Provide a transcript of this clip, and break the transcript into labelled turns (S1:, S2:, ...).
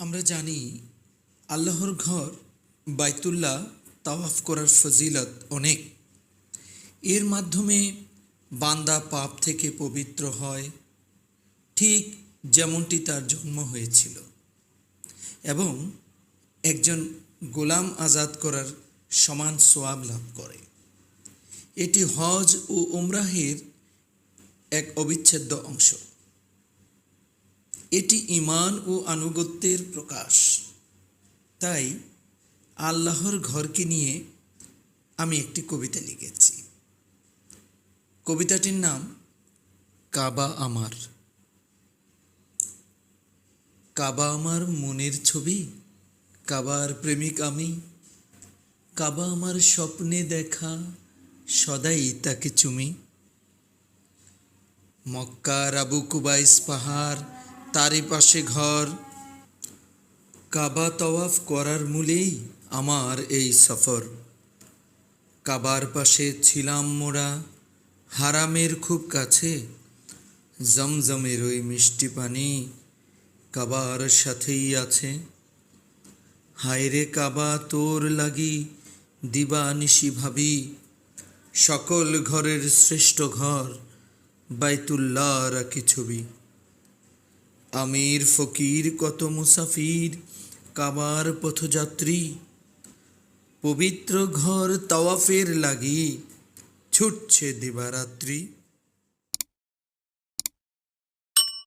S1: আমরা জানি আল্লাহর ঘর বাইতুল্লাহ তাওয়াফ করার ফজিলত অনেক। এর মাধ্যমে বান্দা পাপ থেকে পবিত্র হয়, ঠিক যেমনটি তার জন্ম হয়েছিল, এবং একজন গোলাম আজাদ করার সমান সোয়াব লাভ করে। এটি হজ ও উমরাহের এক অবিচ্ছেদ্য অংশ। এটি ঈমান ও আনুগত্যের প্রকাশ। তাই আল্লাহর ঘরকে নিয়ে আমি একটি কবিতা লিখেছি। কবিতাটির নাম কাবা আমার। কাবা আমার মনের ছবি, কাবার প্রেমিক আমি। কাবা আমার স্বপ্নে দেখা, সদাই তাকে চুমি। মক্কার আবু কুবাইস পাহাড়, তারই পাশে ঘর। কাবা তওয়াফ করার মূলেই আমার এই সফর। কাবার পাশে ছিলাম মোরা, হারামের খুব কাছে। জমজমের ওই মিষ্টি পানি কাবার সাথেই আছে। হায়রে কাবা তোর লাগি দিবানিশি ভাবি, সকল ঘরের শ্রেষ্ঠ ঘর বাইতুল্লাহ রাখি ছবি। আমির ফকির কত মুসাফির কাবার পথযাত্রী, পবিত্র ঘর তাওয়াফের লাগি ছুটছে দিবারাত্রি।